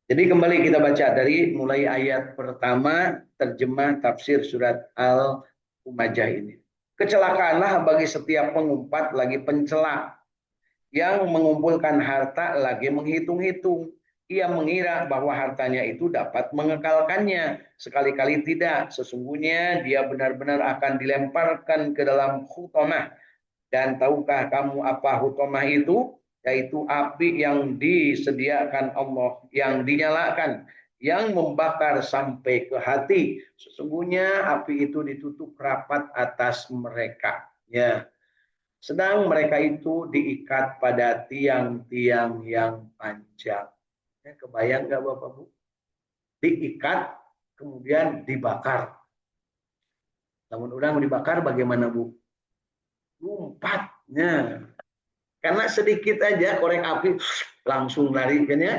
Jadi kembali kita baca dari mulai ayat pertama terjemah tafsir surat Al-Humajah ini. Kecelakaanlah bagi setiap pengumpat lagi pencela yang mengumpulkan harta lagi menghitung-hitung. Ia mengira bahwa hartanya itu dapat mengekalkannya. Sekali-kali tidak. Sesungguhnya dia benar-benar akan dilemparkan ke dalam hutomah. Dan tahukah kamu apa hutomah itu? Yaitu api yang disediakan Allah, yang dinyalakan, yang membakar sampai ke hati. Sesungguhnya api itu ditutup rapat atas mereka. Ya, sedang mereka itu diikat pada tiang-tiang yang panjang. Ya, kebayang nggak Bapak Bu? Diikat, kemudian dibakar. Namun orang dibakar bagaimana Bu? Lompatnya. Karena sedikit aja korek api langsung lari kan ya,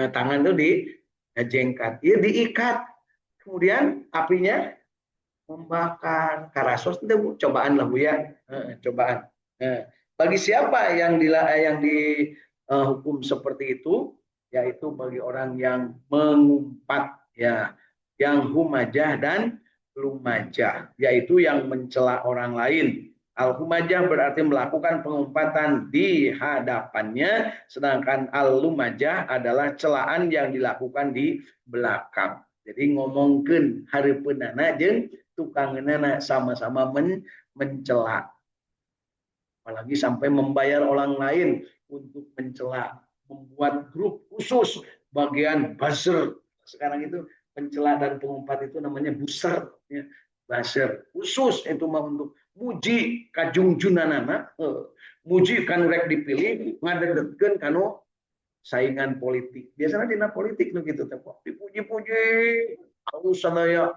tangan tuh dijengkat. Ya diikat. Kemudian apinya membakar. Karasos itu Bu, cobaan lah Bu ya. Cobaan. Bagi siapa yang dihukum seperti itu, yaitu bagi orang yang mengumpat ya, yang humajah dan lumajah, yaitu yang mencela orang lain. Al-humajah berarti melakukan pengumpatan di hadapannya, sedangkan al-lumajah adalah celaan yang dilakukan di belakang. Jadi ngomongkan hareupeunana jeung tukangeunana sama-sama mencela, apalagi sampai membayar orang lain untuk mencela, membuat grup khusus bagian buzzer. Sekarang itu pencela dan pengumpat itu namanya buzzer, ya. Buzzer khusus itu mah untuk muji kajungjunanana, muji kan rek dipilih ngadegkeun kanu saingan politik. Biasanya dina politik nu gitu teh dipuji-puji, aku sadaya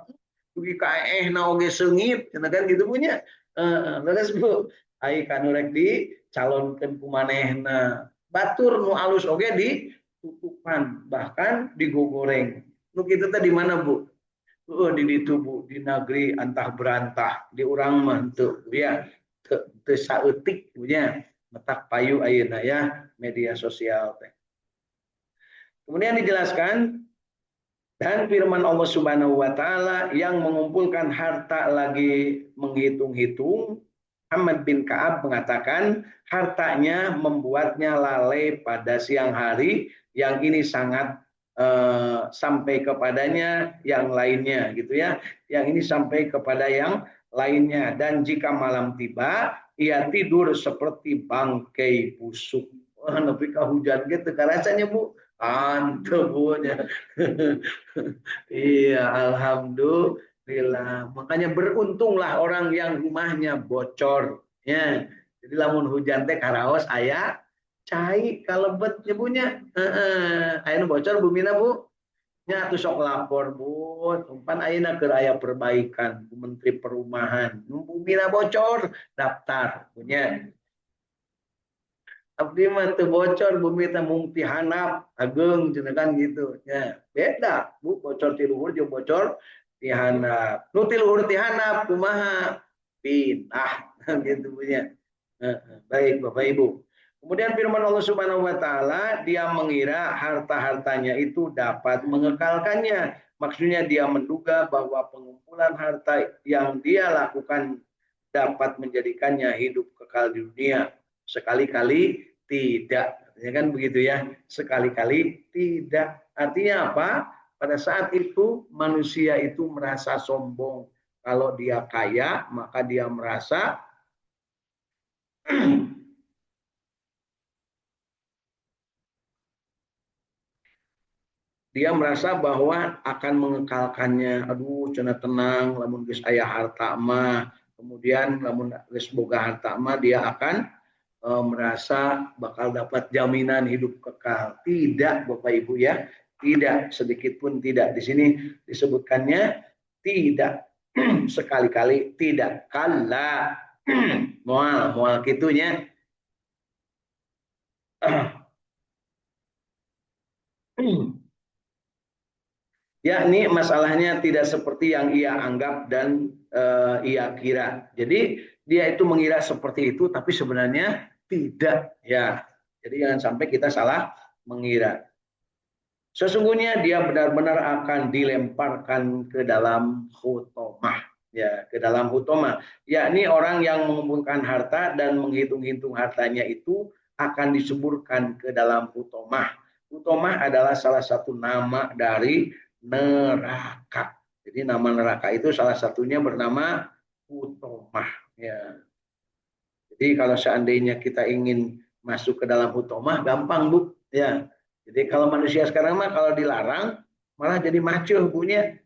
dugi kaeh na oge seungit cenah kan gitu punya. Leres Bu. Ai kanu rek dicalonkeun ku manehna. Batur nu alus oge ditutupan, bahkan digogoreng. Nu kitu teh di mana Bu? Di ditu Bu, di negeri antah berantah, di urang mah teu ya, teu saeutik punya metak payu ayeuna ya media sosial teh. Kemudian dijelaskan, dan firman Allah Subhanahu wa taala yang mengumpulkan harta lagi menghitung-hitung. Ahmad bin Ka'ab mengatakan hartanya membuatnya lalai pada siang hari, yang ini sangat sampai kepadanya yang lainnya gitu ya. Yang ini sampai kepada yang lainnya, dan jika malam tiba ia tidur seperti bangkai busuk. Wah, nepi ka hujan gitu rasanya Bu. Antep Bu. Iya, alhamdulillah. Makanya beruntunglah orang yang rumahnya bocor. Ya, jadi lamun hujan teh karaos aya cai kalebet nyebunya. Aya nu bocor bumina Bu. Nya atuh sok lapor Bu. Umpan ayeuna keur aya perbaikan ku Menteri Perumahan. Nu bumina bocor daftar punya. Abdi mah teu bocor bumi teh mung ti handap ageng cenah kan gitu ya. Beda Bu, bocor ti luhur jeung bocor ti handap. Nu ti luhur ti handap kumaha? Pindah gitu punya. Baik Bapak Ibu. Kemudian firman Allah Subhanahu wa taala, dia mengira harta-hartanya itu dapat mengekalkannya. Maksudnya dia menduga bahwa pengumpulan harta yang dia lakukan dapat menjadikannya hidup kekal di dunia. Sekali-kali tidak, ya kan begitu ya. Sekali-kali tidak. Artinya apa? Pada saat itu manusia itu merasa sombong. Kalau dia kaya, maka dia merasa dia merasa bahwa akan mengekalkannya. Aduh, cenah tenang, lamun geus aya harta mah, kemudian lamun geus boga harta mah dia akan merasa bakal dapat jaminan hidup kekal. Tidak, Bapak Ibu ya, tidak, sedikit pun tidak. Di sini disebutkannya tidak, sekali-kali tidak. Kala, mual kitunya. Yakni masalahnya tidak seperti yang ia anggap dan ia kira. Jadi dia itu mengira seperti itu, tapi sebenarnya tidak. Ya, Jadi jangan sampai kita salah mengira. Sesungguhnya dia benar-benar akan dilemparkan ke dalam hutomah, ya, ke dalam hutomah, yakni orang yang mengumpulkan harta dan menghitung-hitung hartanya itu akan diseburkan ke dalam hutomah. Hutomah adalah salah satu nama dari neraka. Jadi nama neraka itu salah satunya bernama hutomah, ya. Jadi kalau seandainya kita ingin masuk ke dalam hutomah, gampang Bu. Ya. Jadi kalau manusia sekarang mah kalau dilarang malah jadi maco bunya.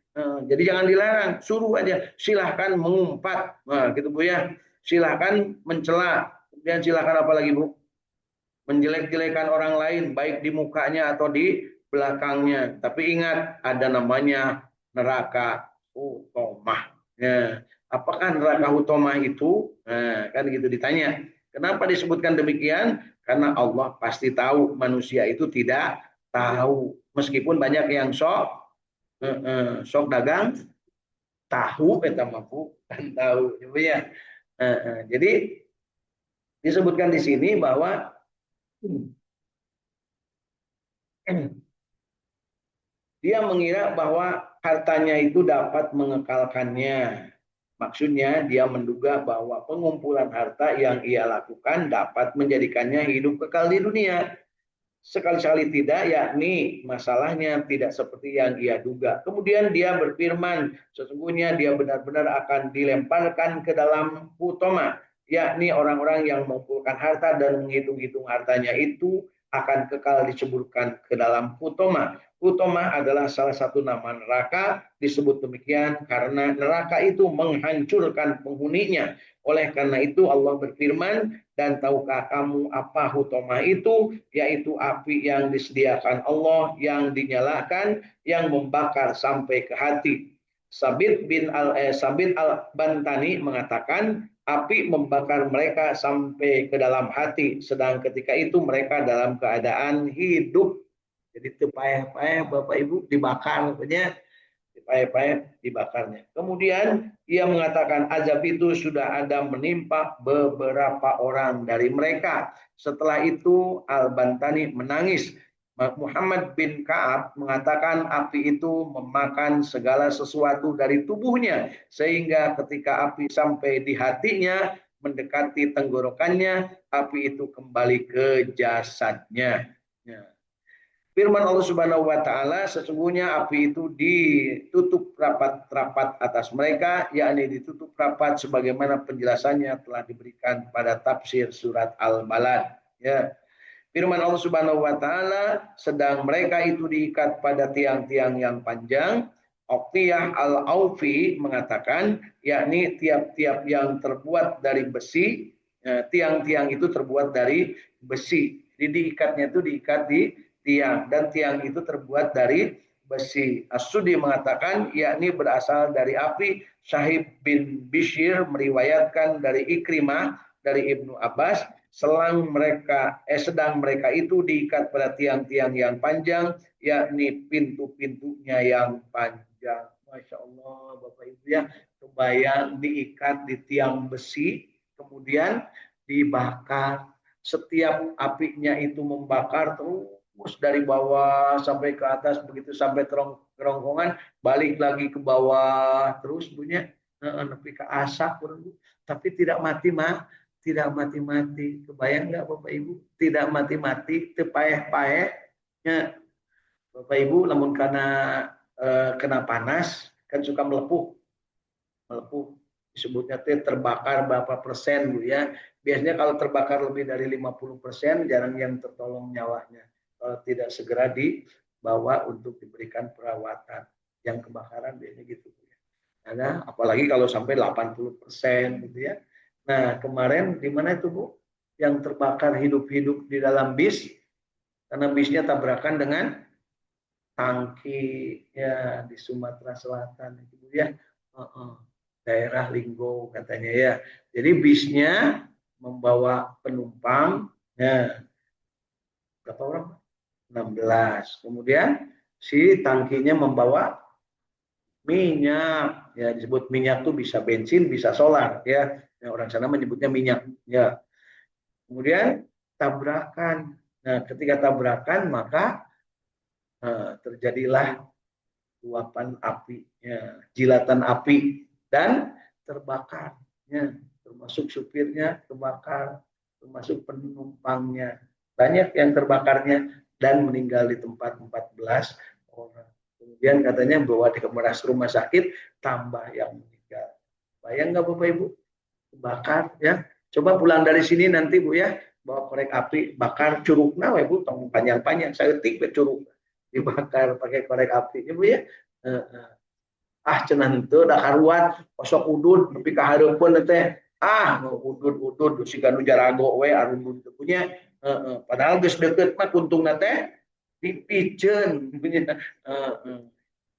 Jadi jangan dilarang, suruh aja. Silahkan mengumpat, nah, gitu Bu ya. Silahkan mencela, kemudian silahkan apa lagi Bu? Menjelek-jelekan orang lain, baik di mukanya atau di belakangnya. Tapi ingat, ada namanya neraka hutomah. Ya. Apakah neraka hutomah itu? Nah, kan gitu ditanya. Kenapa disebutkan demikian? Karena Allah pasti tahu, manusia itu tidak tahu. Meskipun banyak yang sok dagang tahu, mampu kan tahu, ya. Jadi disebutkan di sini bahwa dia mengira bahwa hartanya itu dapat mengekalkannya. Maksudnya dia menduga bahwa pengumpulan harta yang ia lakukan dapat menjadikannya hidup kekal di dunia. Sekali-sekali tidak, yakni masalahnya tidak seperti yang ia duga. Kemudian dia berfirman, sesungguhnya dia benar-benar akan dilemparkan ke dalam hutoma, yakni orang-orang yang mengumpulkan harta dan menghitung-hitung hartanya itu akan kekal diceburkan ke dalam hutoma. Hutoma adalah salah satu nama neraka, disebut demikian karena neraka itu menghancurkan penghuninya. Oleh karena itu Allah berfirman, dan tahukah kamu apa hutoma itu? Yaitu api yang disediakan Allah, yang dinyalakan, yang membakar sampai ke hati. Sabit al-Bantani mengatakan, api membakar mereka sampai ke dalam hati, sedang ketika itu mereka dalam keadaan hidup. Jadi tepayah-payah Bapak Ibu dibakar, makanya dipayah-payah dibakarnya. Kemudian ia mengatakan azab itu sudah ada menimpa beberapa orang dari mereka. Setelah itu Al-Bantani menangis. Muhammad bin Ka'ab mengatakan api itu memakan segala sesuatu dari tubuhnya, sehingga ketika api sampai di hatinya, mendekati tenggorokannya, api itu kembali ke jasadnya. Ya. Firman Allah Subhanahu wa taala, sesungguhnya api itu ditutup rapat-rapat atas mereka, yakni ditutup rapat sebagaimana penjelasannya telah diberikan pada tafsir surat Al-Balad. Ya. Firman Allah Subhanahu wa taala, sedang mereka itu diikat pada tiang-tiang yang panjang. Oqiyah Al-Aufi mengatakan, yakni tiap-tiap yang terbuat dari besi, tiang-tiang itu terbuat dari besi. Jadi diikatnya itu diikat di tiang, dan tiang itu terbuat dari besi. As-Sudi mengatakan yakni berasal dari api. Syahib bin Bishir meriwayatkan dari Ikrimah dari Ibnu Abbas, sedang mereka itu diikat pada tiang-tiang yang panjang, yakni pintu-pintunya yang panjang. Masya Allah Bapak Ibu ya, kebayang diikat di tiang besi, kemudian dibakar. Setiap apinya itu membakar terus dari bawah sampai ke atas, begitu sampai kerongkongan balik lagi ke bawah terus bunyi nepi ke asap, tapi tidak mati tidak mati-mati. Kebayang nggak Bapak Ibu? Tidak mati-mati, tepayah-payah. Ya, Bapak Ibu, namun karena kena panas kan suka melepuh, melepuh. Disebutnya terbakar berapa persen Bu ya. Biasanya kalau terbakar lebih dari 50%, jarang yang tertolong nyawanya. Kalau tidak segera dibawa untuk diberikan perawatan. Yang kebakaran biasanya gitu Bu ya. Nah, apalagi kalau sampai 80% gitu ya. Nah, kemarin di mana itu Bu? Yang terbakar hidup-hidup di dalam bis, karena bisnya tabrakan dengan tangki ya di Sumatera Selatan itu Bu ya. Daerah Linggo katanya ya. Jadi bisnya membawa penumpang ya, berapa orang? 16. Kemudian si tangkinya membawa minyak, ya disebut minyak tuh bisa bensin, bisa solar ya. Orang sana menyebutnya minyak ya. Kemudian tabrakan Nah, ketika tabrakan maka terjadilah luapan api, ya, jilatan api dan terbakar, ya, termasuk supirnya terbakar, termasuk penumpangnya banyak yang terbakarnya dan meninggal di tempat 14 orang. Kemudian katanya bawa di kemeras rumah sakit tambah yang meninggal. Bayang nggak Bapak Ibu? Bakar ya. Coba pulang dari sini nanti Bu ya, bawa korek api, bakar curug nah Bu, tong panjang-panjang saya tik curug dibakar pakai korek api ya Bu ya. Cenah itu dah karuan kosok udud nepi ka hareupeun teh udud siga nu jarago we arundun teu punya padahal geus deukeut mah kuntungna teh dipiceun punya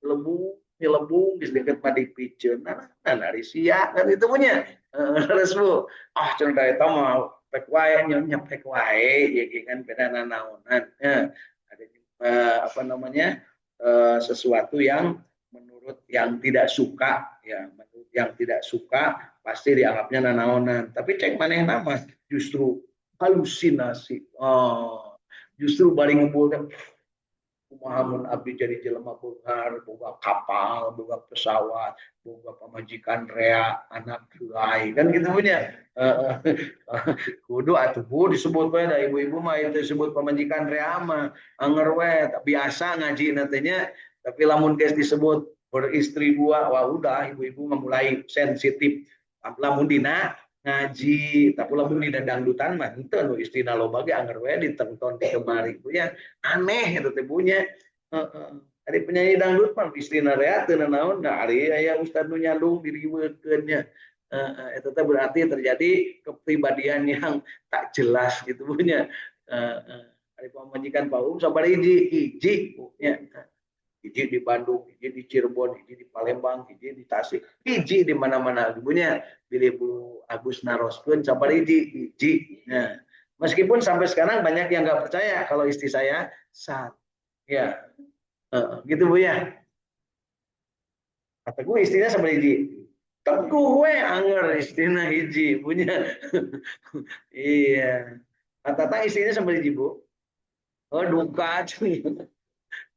lembung lembung geus deukeut mah dipiceun nah ari sia kan itu punya terus Bu cenah da eta mah pek wae nyonya pek wae ya kan beda naonan ada apa namanya sesuatu yang menurut yang tidak suka ya menurut yang tidak suka pasti dianggapnya nanaonan tapi cek maneh nama justru halusinasi justru bari ngebul kumaha abdi jadi jelema beunghar boga kapal boga pesawat boga pamajikan rea anak lain kan gitu punya kudu atuh bu disebut we da ibu-ibu mah itu disebut pamajikan rea mah anger we biasa ngaji nantinya tapi lamun guys disebut beristri dua wah udah ibu-ibu memulai sensitif lamun dina ngaji tapi lamun dina dangdutan mah henteu nu istina loba ge anger we ditonton di kemari punya aneh itu teh punya ari penyanyi dangdut mah istina rea teu naon da ari aya ustad nu nyandung diriweukeun nya itu teh berarti terjadi kepribadian yang tak jelas gitu punya ari pamajikan paum sabari hiji punya hiji di Bandung, hiji di Cirebon, hiji di Palembang, hiji di Tasik, hiji di mana-mana. Ibunya pilih Bu Agus naroskeun sabar hiji. Nah, meskipun sampai sekarang banyak yang nggak percaya kalau istri saya sat. Ya, gitu Bu ya. Kata gue istrinya sama hiji. Teguh we anger istrinya hiji punya. Iya. Kata istrinya sama hiji Bu. Oh duka cuy.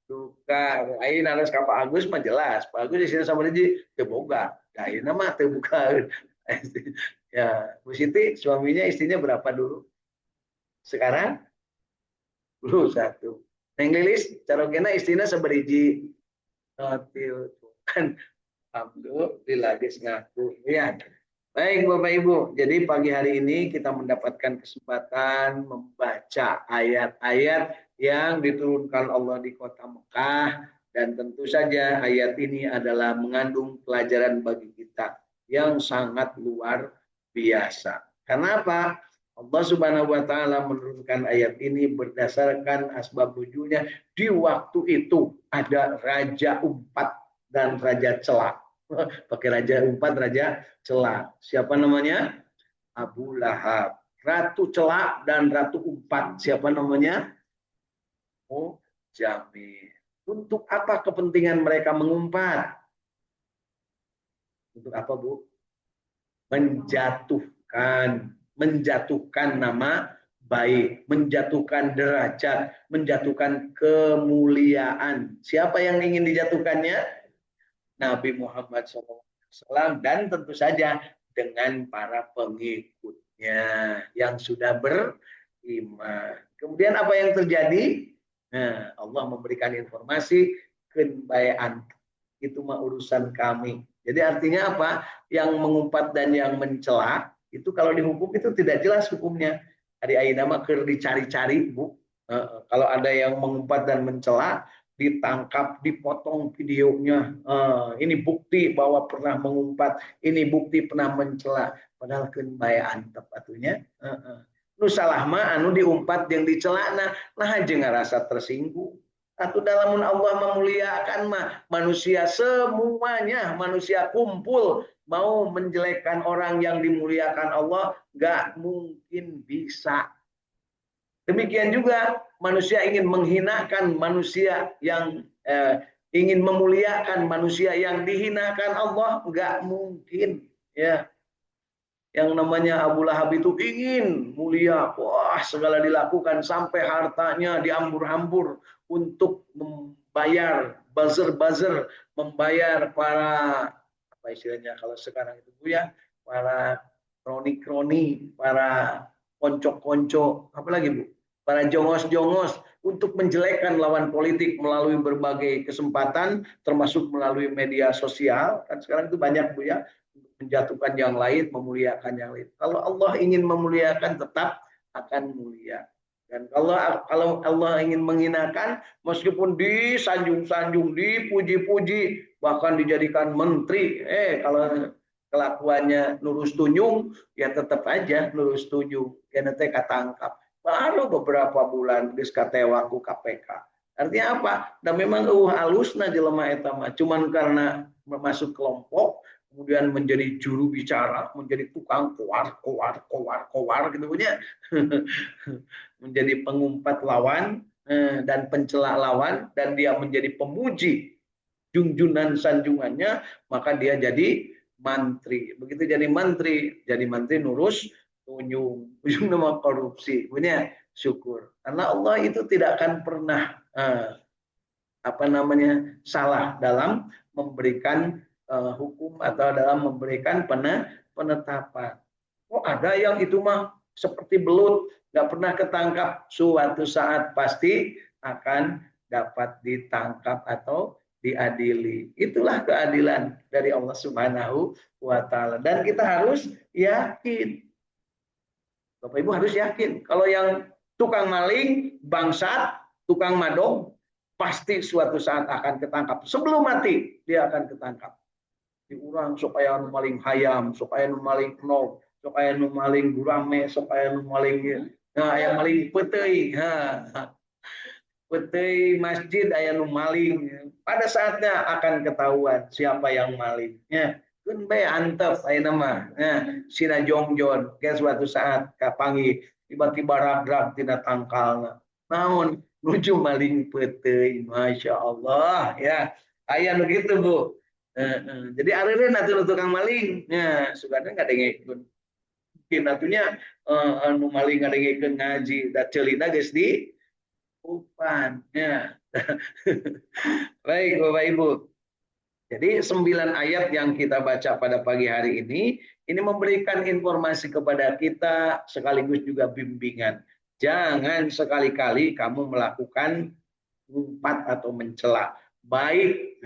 Duka ayeuna harus ka Pak Agus mah jelas Pak Agus di sini sama Riji teu boga ayeuna mah teu buka ya Bu Siti suaminya istrinya berapa dulu sekarang belum satu Neng Lilis carogena istrinya sabariji kan alhamdulillah geus ngaku ya. Baik Bapak Ibu, jadi pagi hari ini kita mendapatkan kesempatan membaca ayat-ayat yang diturunkan Allah di kota Mekah dan tentu saja ayat ini adalah mengandung pelajaran bagi kita yang sangat luar biasa. Kenapa? Allah Subhanahu wa taala menurunkan ayat ini berdasarkan asbab nuzulnya di waktu itu ada Raja Umpat dan Raja Celak. Pakai Raja Umpat, Raja Celak. Siapa namanya? Abu Lahab. Ratu Celak dan Ratu Umpat. Siapa namanya? Oh, Jamil. Untuk apa kepentingan mereka mengumpat? Untuk apa, Bu? Menjatuhkan nama baik, menjatuhkan derajat, menjatuhkan kemuliaan. Siapa yang ingin dijatuhkannya? Nabi Muhammad SAW dan tentu saja dengan para pengikutnya yang sudah beriman. Kemudian apa yang terjadi? Nah, Allah memberikan informasi kebayaan itu mah urusan kami. Jadi artinya apa? Yang mengumpat dan yang mencela itu kalau dihukum itu tidak jelas hukumnya. Hari ayeuna mah keur dicari-cari, Bu. Kalau ada yang mengumpat dan mencela ditangkap, dipotong videonya. Ini bukti bahwa pernah mengumpat, ini bukti pernah mencela. Padahal kan bayaan tepatnya. Nu salah mah anu diumpat yang dicelana, nah aja ngerasa tersinggung. Atau dalam Allah memuliakan mah manusia semuanya, manusia kumpul mau menjelekkan orang yang dimuliakan Allah, nggak mungkin bisa. Demikian juga manusia ingin menghinakan manusia yang ingin memuliakan manusia yang dihinakan Allah nggak mungkin ya. Yang namanya Abu Lahab itu ingin mulia, wah segala dilakukan sampai hartanya diambur-ambur untuk membayar buzzer-buzzer, membayar para apa istilahnya kalau sekarang itu Bu ya, para kroni-kroni, para konco-konco, apalagi Bu, para jongos-jongos untuk menjelekkan lawan politik melalui berbagai kesempatan, termasuk melalui media sosial. Kan sekarang itu banyak Bu ya, menjatuhkan yang lain, memuliakan yang lain. Kalau Allah ingin memuliakan, tetap akan mulia. Dan kalau Allah ingin menghinakan, meskipun disanjung-sanjung, dipuji-puji, bahkan dijadikan menteri, kalau kelakuannya nurus tunjung, ya tetap aja nurus tunjung. Karena teka tangkap. Baru beberapa bulan diskatewa ku KPK. Artinya apa? Dan memang halusna jelema eta mah. Cuman karena masuk kelompok, kemudian menjadi juru bicara, menjadi tukang koar gitu punya, menjadi pengumpat lawan dan pencela lawan, dan dia menjadi pemuji junjunan sanjungannya, maka dia jadi mantri. Begitu jadi mantri nurus ujung nama korupsi, punya syukur. Karena Allah itu tidak akan pernah salah dalam memberikan hukum atau dalam memberikan penetapan. Oh ada yang itu mah seperti belut, nggak pernah ketangkap, suatu saat pasti akan dapat ditangkap atau diadili. Itulah keadilan dari Allah Subhanahu wa Ta'ala. Dan kita harus yakin, Bapak Ibu harus yakin, kalau yang tukang maling, bangsat, tukang madong, pasti suatu saat akan ketangkap. Sebelum mati, dia akan ketangkap. Diurang supaya nu maling hayam, supaya nu maling nol, supaya nu maling gurame, supaya nu maling yang maling petei, petei masjid aya nu maling. Pada saatnya akan ketahuan siapa yang malingnya. Kun bae antep aya nama. Sina jongjon ke suatu saat kapangi tiba-tiba ragrag tina tangkalna. Naon nuju maling petei, Masya Allah ya. Aya nu gitu Bu. Jadi areun atuh tukang maling. Ya, sugana ngadengkeun. Mungkin atunya anu maling ngadengkeun ngaji da ceulina geus di upan ya. Baik Bapak Ibu. Jadi 9 ayat yang kita baca pada pagi hari ini memberikan informasi kepada kita sekaligus juga bimbingan. Jangan sekali-kali kamu melakukan ngumpat atau mencela. Baik,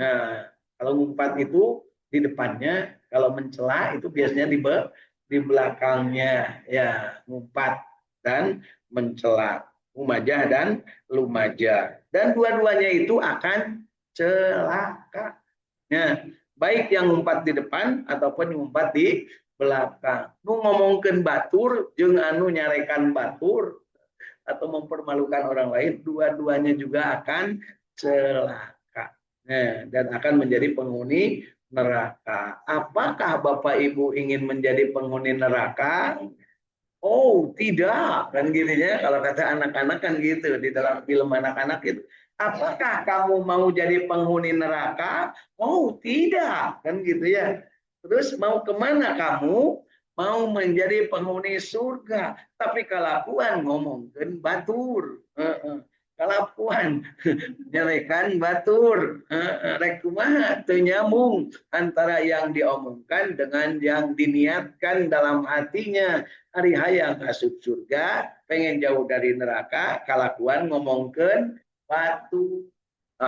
kalau ngumpat itu di depannya, kalau mencela itu biasanya di belakangnya, ya ngumpat dan mencela, umajah dan lumajah. Dan dua-duanya itu akan celaka. Ya, baik yang ngumpat di depan ataupun ngumpat di belakang. Nu ngomongkeun batur jeung anu nyarekan batur atau mempermalukan orang lain, dua-duanya juga akan celaka. Dan akan menjadi penghuni neraka. Apakah Bapak Ibu ingin menjadi penghuni neraka? Oh, tidak. Kan gitu ya. Kalau kata anak-anak kan gitu. Di dalam film anak-anak itu. Apakah kamu mau jadi penghuni neraka? Oh, tidak. Kan gitu ya. Terus mau kemana kamu? Mau menjadi penghuni surga. Tapi kelakuan ngomongkan batur. Kelakuan nyerekan batur. Rek kumaha teu nyambung antara yang diomongkan dengan yang diniatkan dalam hatinya. Hari hayang asup surga, pengen jauh dari neraka, kalakuan ngomongkeun batu.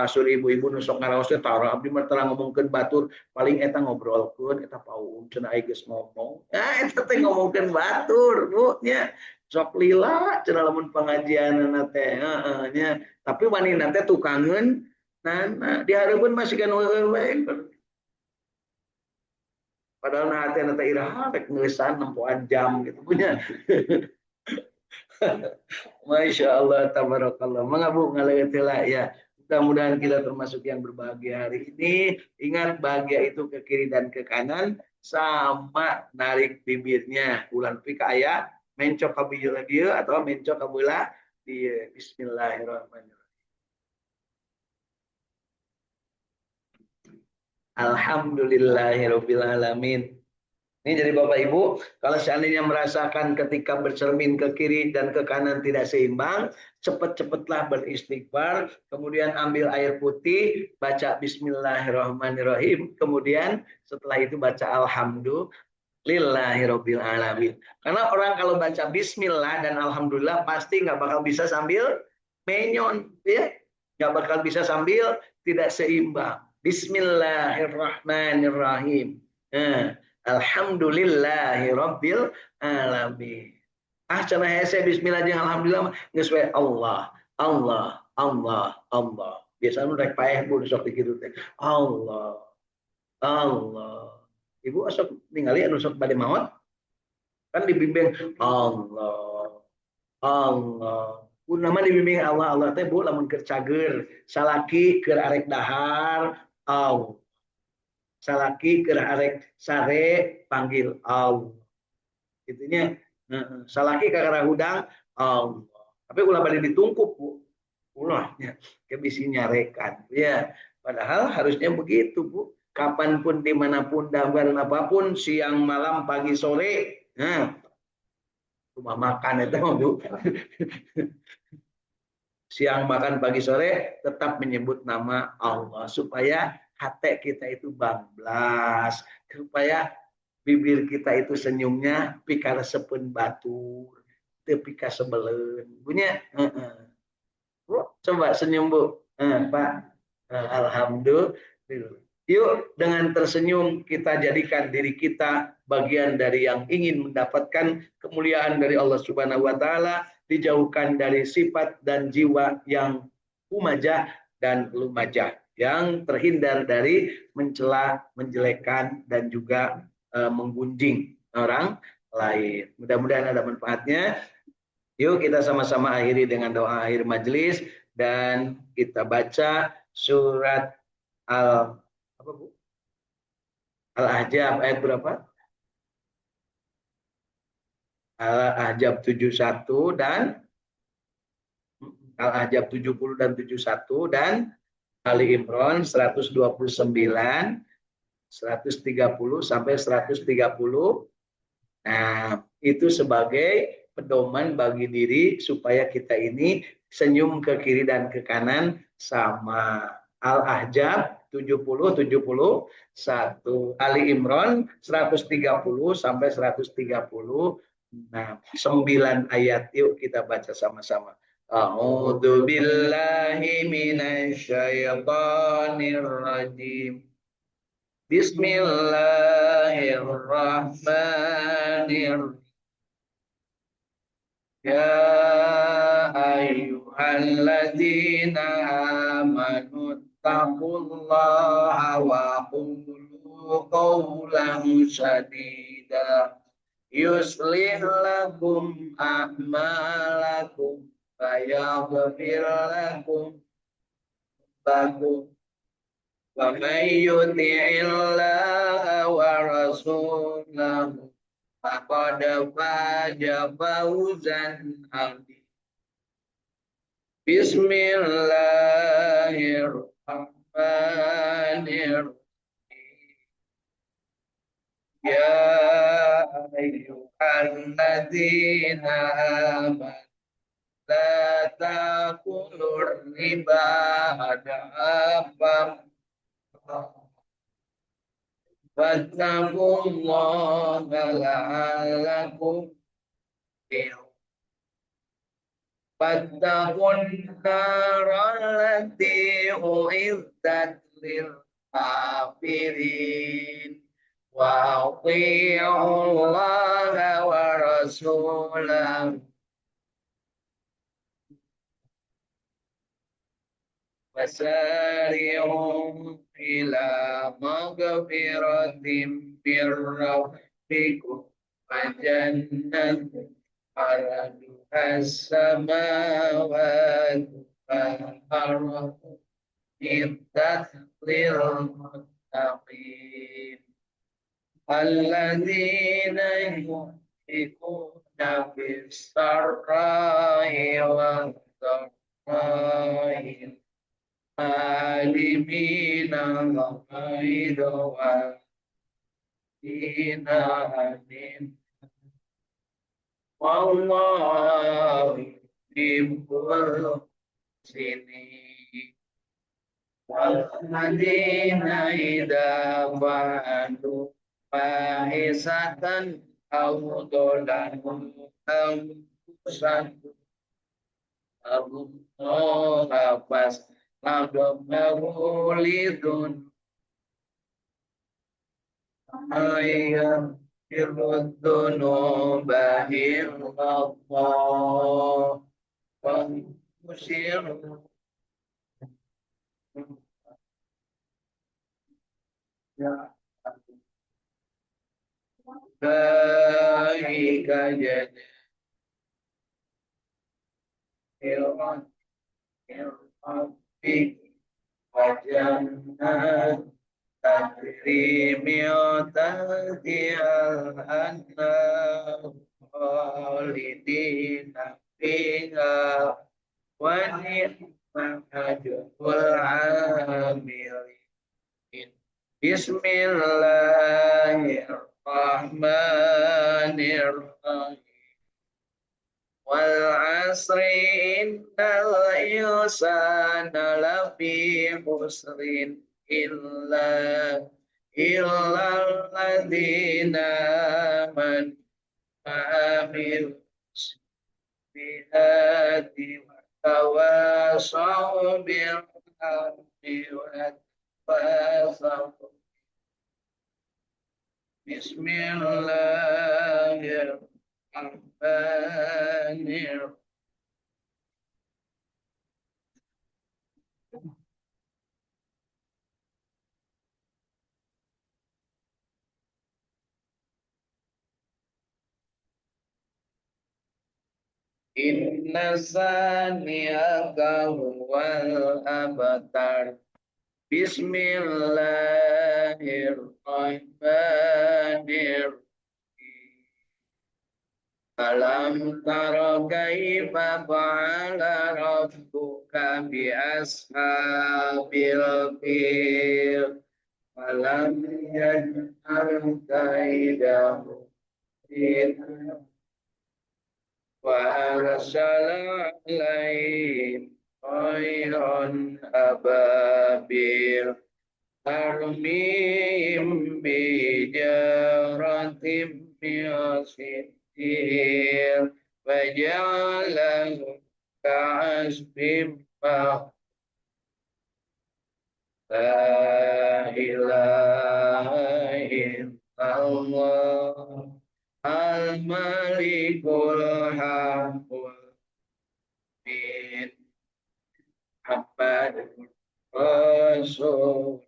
Sur ibu-ibu nusok ngaraos teh tara abdi mah tara ngomongkeun batur, paling eta ngobrolkeun eta pauum cenah aya geus ngomong. Eta teh ngomongkeun batur, Bu nya. Sok lila cenah lamun pengajianna teh, nya. Tapi wanina teh tukangeun nah dihareupeun masih kan wewe. Padahal nah hati teh iraha rek ngeusan nempoan jam gitu punya. Masya Allah, tabarakallah. Mengabu ngaleutilah ya. Mudah-mudahan kita termasuk yang berbahagia hari ini. Ingat bahagia itu ke kiri dan ke kanan sama narik bibirnya. Ulan pika aya mencok kabila dia atau mencok kabila dia. Bismillahirrahmanirrahim. Alhamdulillahirabbil alamin. Ini jadi Bapak Ibu, kalau seandainya merasakan ketika bercermin ke kiri dan ke kanan tidak seimbang, cepat-cepatlah beristighfar, kemudian ambil air putih, baca Bismillahirrahmanirrahim, kemudian setelah itu baca Alhamdulillahirabbil alamin. Karena orang kalau baca Bismillah dan Alhamdulillah pasti nggak bakal bisa sambil menyon, ya, nggak bakal bisa sambil tidak seimbang. Bismillahirrahmanirrahim. Nah, Alhamdulillahirabbil alamin. Ah, cenah hese bismillah jeung alhamdulillah geus we Allah, Allah, Allah, Allah. Biasanya rek paeh bu sok dikitu teh. Allah, Allah. Ibu asok ningali anu sok bade maot kan dibimbing Allah, Allah. Bu nama dibimbing Allah, Allah teh bu lamun keur cager, salaki keur arek dahar, Allah. Salaki keur arek sare panggil Allah. Gitunya salaki kakara hudang Allah. Tapi ulah balik ditungkup Bu. Ulahnya ke bisi nyarekan. Ya, padahal harusnya begitu Bu. Kapanpun dimanapun dan apapun siang malam pagi sore. Nah, rumah makan itu Bu. Siang makan pagi sore tetap menyebut nama Allah supaya hati kita itu bablas, supaya bibir kita itu senyumnya pika resepun batur, pika sebelen. Punya, coba senyum Bu, Pak. Alhamdulillah. Yuk dengan tersenyum kita jadikan diri kita bagian dari yang ingin mendapatkan kemuliaan dari Allah Subhanahu wa taala, dijauhkan dari sifat dan jiwa yang humajah dan lumajah, yang terhindar dari mencela, menjelekkan dan juga menggunjing orang lain. Mudah-mudahan ada manfaatnya. Yuk kita sama-sama akhiri dengan doa akhir majelis dan kita baca surat Al apa Bu? Al-Ahzab ayat berapa? Al-Ahzab 71 dan Al-Ahzab 70 dan 71 dan Ali Imran 129, 130 sampai 130. Nah, itu sebagai pedoman bagi diri supaya kita ini senyum ke kiri dan ke kanan sama. Al-Ahzab 70 71, Ali Imran 130 sampai 130. Nah, 9 ayat yuk kita baca sama-sama. A'udzu billahi minasyaitonir rajim. Bismillahirrahmanirrahim. Ya ayyuhalladzina amanu taqullaha wa qulu qawlan sadida yuslih lakum a'malakum wa yaghfir lakum bakum wa may yuti'illaha wa rasulahu faqad faza fawzan 'azima. Bismillahirrahmanirrahim. Ya ayyuhalladzina amanu la taqulur riba adhafam wattaqullaha la'allakum fattaqun narallati u'iddat lil kafirin wa ati'ullaha wa rasulahu wasari'u ila maghfiratin mir rabbikum wa jannatin arduha as-samawati wal ardu iddat lil muttaqin alladzina yunfiquna fis sarra'i wad dharra'i alimina al-ghaidha dinanin wallahu bimbul sini waladina idza fa'alu fahisatan aw dolamu amsan Allah pas nabawulidun ayam irudunu bahir Allah wa musir ya baik aja iron irfik wajah Takrimiotatial anam Khalidina fiha wa ni'mal ajrul amilin Bismillahirrahmanirrahim wal asri innal insana lafi khusrin illa alladzina amanu wa amilus solihati wa tawasaw bil haqqi wa tawasaw Bismillahirrahmanirrahim. Inna saniyaka huwal abtar. Bismillahirrahmanirrahim. Alam tara kaifa fa'ala rabbuka bi ashabil fil. Alam yaj'al kaidahu wa arsala alaihim tayran ababil tarmihim bijaratim min sijil wa ja'alahum ka'asfin la ilaha illallah al-malikul haqqul bin Muhammadur Rasulullah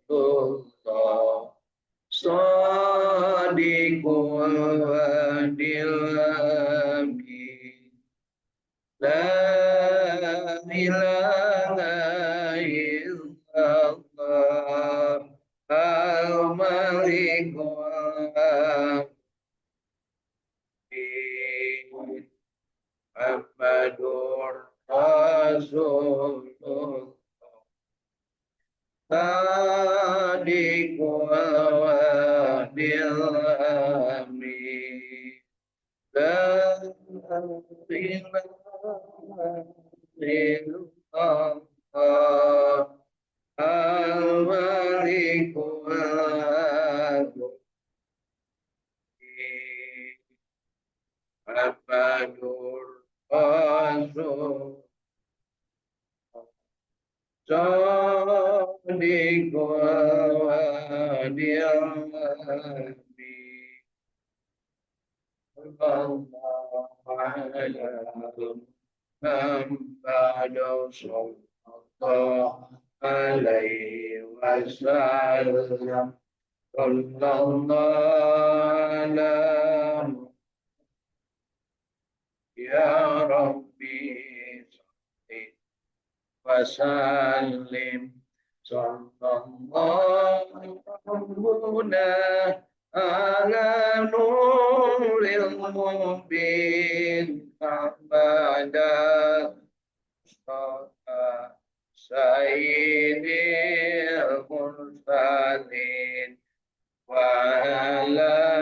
Shadiqul wadil amin La ilaha illallah al-malikul bin Muhammadur Rasulullah Sadiqul wadil amin La ilaha illallah al-malikul bin Muhammadur Rasulullah Sadiqul wadil amin Sallallahu alaihi wasallam Sallallahu ya Rabbi wasallim Sallallahu ala nuril mubin abada sayyidil mursalin wa ala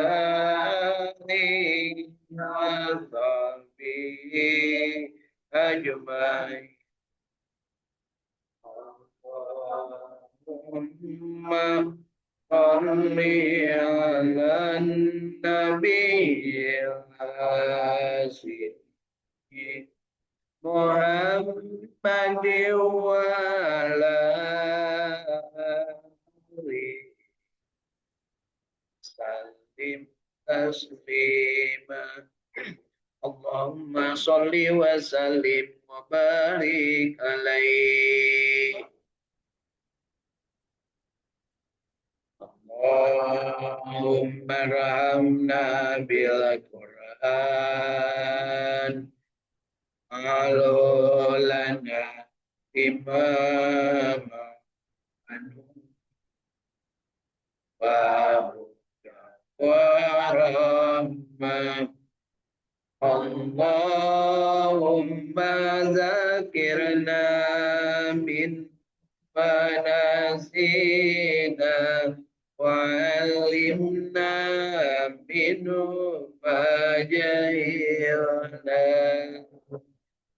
salli ala nabiyil asyik Muhammad wa ala alihi sallim taslima Allahumma salli wa sallim wa barik alaihi Allahumma rahamna bil Qur'an alolana imama anu wa rahmah Allahumma zakirna min manasina wa alimna minhu fajahilna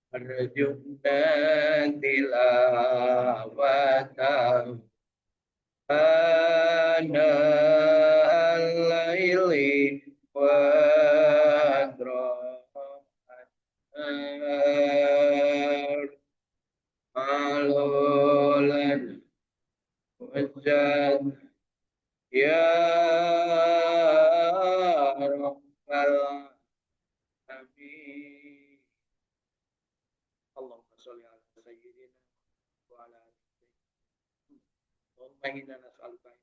arjuna tilawatahu ana al-laili wa Alolan wajad ya Rabbal Alamin Allahumma sholli ala sayyidina wa ala Allahumma inna nas'aluka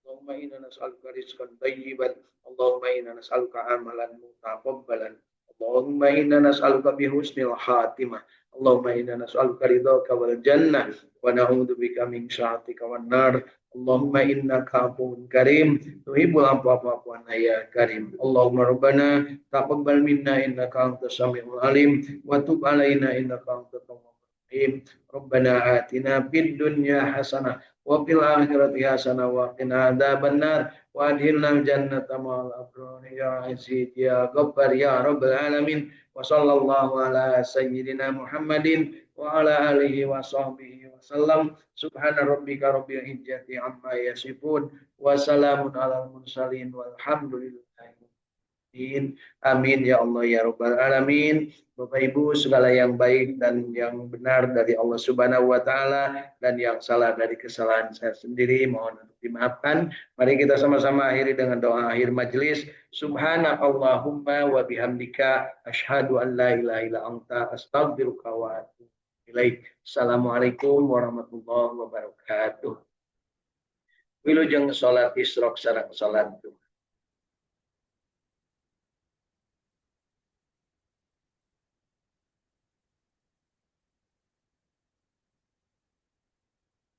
Allahumma inna nas'aluka rizqan thayyiban Allahumma inna nas'aluka amalan mutaqabbalan Allahumma inna nas'aluka bihusnil khatimah Allahumma inna nas'aluka ridhaka wal jannah wa na'udzubika min sya'atika wan nar Allahumma innaka afuwwun karim tuhibbul afwa fa'fu anna ya karim Allahumma rabbana taqabbal minna innaka antas samiul alim wa tub alaina innaka antat tawwabur rahim Rabbana atina fid dunya hasanah wa fil akhirati hasanah wa qina adzabannar wa adkhilna jannata ma'al abrar ya aziz ya ghaffar ya rabbal alamin wa sallallahu ala sayyidina Muhammadin wa ala alihi wa sahbihi wa sallam subhana rabbika rabbil izzati amma yasifun wa salamun alal mursalin walhamdulillahi amin ya Allah ya rabbal alamin Bapak Ibu segala yang baik dan yang benar dari Allah Subhanahu wa taala dan yang salah dari kesalahan saya sendiri mohon untuk dimaafkan. Mari kita sama-sama akhiri dengan doa akhir majelis. Subhanakallahumma wa bihamdika asyhadu an la ilaha illa anta astaghfiruka wa atubu ilaik. Assalamualaikum warahmatullahi wabarakatuh. Wilujeng salat isrok sareng salat